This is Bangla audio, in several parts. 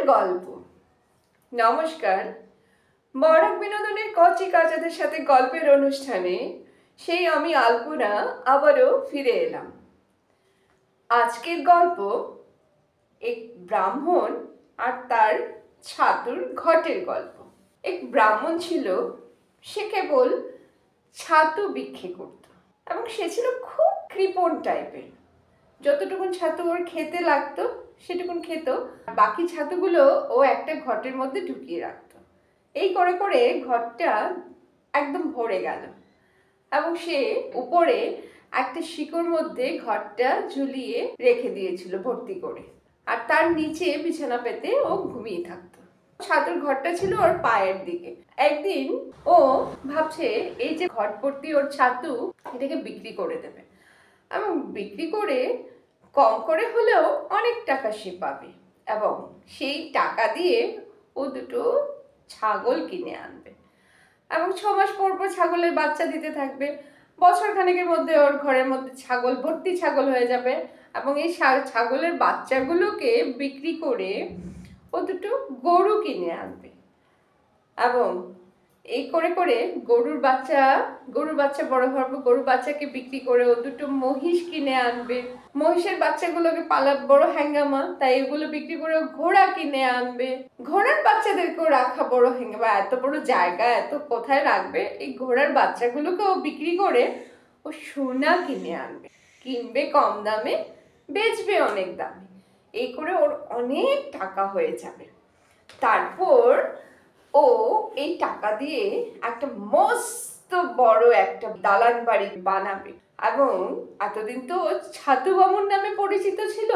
গল্প। নমস্কার, বরাক বিনোদনের কচি কাচাদের সাথে গল্পের অনুষ্ঠানে সেই আমি আলপনা আবারও ফিরে এলাম। আজকের গল্প এক ব্রাহ্মণ আর তার ছাতুর ঘটের গল্প। এক ব্রাহ্মণ ছিল, সে কেবল ছাতু বিক্রি করত এবং সে ছিল খুব কৃপণ টাইপের। যতটুকুন ছাতু ওর খেতে লাগতো সেটুকুন খেত, বাকি ছাতুগুলো ও একটা ঘটের মধ্যে ঢুকিয়ে রাখতো। এই করে করে ঘরটা একদম ভরে গেল এবং সে উপরে একটা শিকড় মধ্যে ঘরটা ঝুলিয়ে রেখে দিয়েছিল ভর্তি করে, আর তার নিচে বিছানা পেতে ও ঘুমিয়ে থাকতো। ছাতুর ঘরটা ছিল ওর পায়ের দিকে। একদিন ও ভাবছে এই যে ঘট ভর্তি ওর ছাতু, এটাকে বিক্রি করে দেবে এবং বিক্রি করে কম করে হলেও অনেক টাকা সে পাবে এবং সেই টাকা দিয়ে ও দুটো ছাগল কিনে আনবে এবং 6 মাস পর পর ছাগলের বাচ্চা দিতে থাকবে। বছর খানেকের মধ্যে ওর ঘরের মধ্যে ছাগল ভর্তি ছাগল হয়ে যাবে এবং এই ছাগলের বাচ্চাগুলোকে বিক্রি করে ও দুটো গরু কিনে আনবে এবং এই করে করে গরুর বাচ্চা বড় হওয়ার পর গরুর বাচ্চাকে বিক্রি করে ও দুটো মহিষ কিনে আনবে। মহিষের বাচ্চাগুলোকে পালা বড় হ্যাঙ্গামা, তাই এগুলো বিক্রি করে ও ঘোড়া কিনে আনবে। ঘোড়ার বাচ্চাদেরকেও রাখা বড় হ্যাঙ্গামা, এত বড় জায়গা এত কোথায় রাখবে, এই ঘোড়ার বাচ্চাগুলোকেও বিক্রি করে ও সোনা কিনে আনবে। কিনবে কম দামে, বেচবে অনেক দামে। এই করে ওর অনেক টাকা হয়ে যাবে। তারপর ও এই টাকা দিয়ে একটা মস্ত বড় একটা দালান বাড়ি বানাবে এবং এতদিন তো ছাতু বামুন নামে পরিচিত ছিল,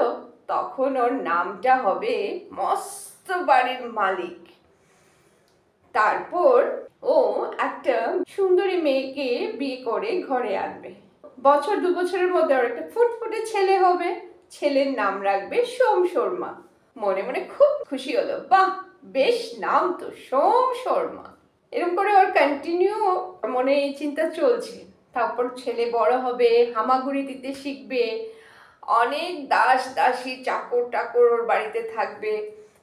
তখন ওর নামটা হবে মস্ত বাড়ির মালিক। তারপর ও একটা সুন্দরী মেয়েকে বিয়ে করে ঘরে আনবে। বছর 2 বছরের মধ্যে ওর একটা ফুটফুটে ছেলে হবে। ছেলের নাম রাখবে সোম শর্মা। মনে মনে খুব খুশি হলো, বাহ বেশ নাম তো, সোম শর্মা। এরকম করে ওর কন্টিনিউ মনে এই চিন্তা চলছে। তারপর ছেলে বড় হবে, হামাগুড়ি দিতে শিখবে, অনেক দাস দাসী চাকর টাকর ওর বাড়িতে থাকবে।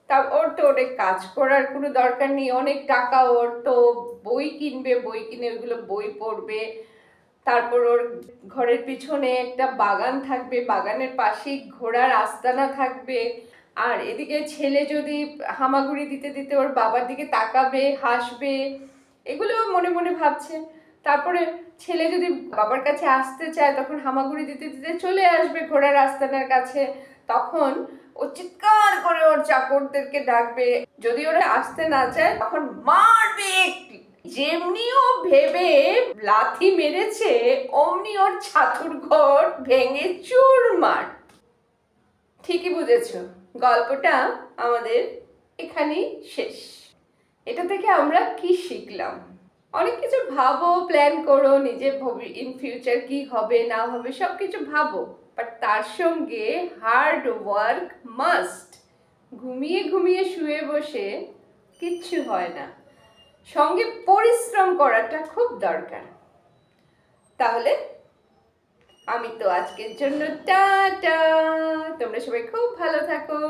তা ওর তো অনেক কাজ করার কোনো দরকার নেই, অনেক টাকা ওর তো, বই কিনবে, বই কিনে ওইগুলো বই পড়বে। তারপর ওর ঘরের পিছনে একটা বাগান থাকবে, বাগানের পাশেই ঘোড়ার আস্তানা থাকবে। আর এদিকে ছেলে যদি হামাগুড়ি দিতে দিতে ওর বাবার দিকে তাকাবে, হাসবে, এগুলো মনে মনে ভাবছে। তারপরে ছেলে যদি বাবার কাছে আসতে চায় তখন হামাগুড়ি দিতে দিতে চলে আসবে ঘোড়ার আস্তানার কাছে, তখন ও চিৎকার করে ওর চাকরদেরকে ডাকবে। যদি ওরা আসতে না চায় তখন মারবে। যেমনি ও ভেবে লাথি মেরেছে অমনি ওর ছাতুর ঘর ভেঙে চুরমার। ঠিকই বুঝেছো, গল্পটা আমাদের এখানেই শেষ। এটা থেকে আমরা কি শিখলাম? অনেক কিছু ভাবো, প্ল্যান করো, নিজের ইন ফিউচার কি হবে না হবে সবকিছু ভাবো, বাট তার সঙ্গে হার্ড ওয়ার্ক মাস্ট। ঘুমিয়ে ঘুমিয়ে শুয়ে বসে কিচ্ছু হয় না, সঙ্গে পরিশ্রম করাটা খুব দরকার। তাহলে আমি তো আজকের জন্য টাটা। তোমরা সবাই খুব ভালো থাকো।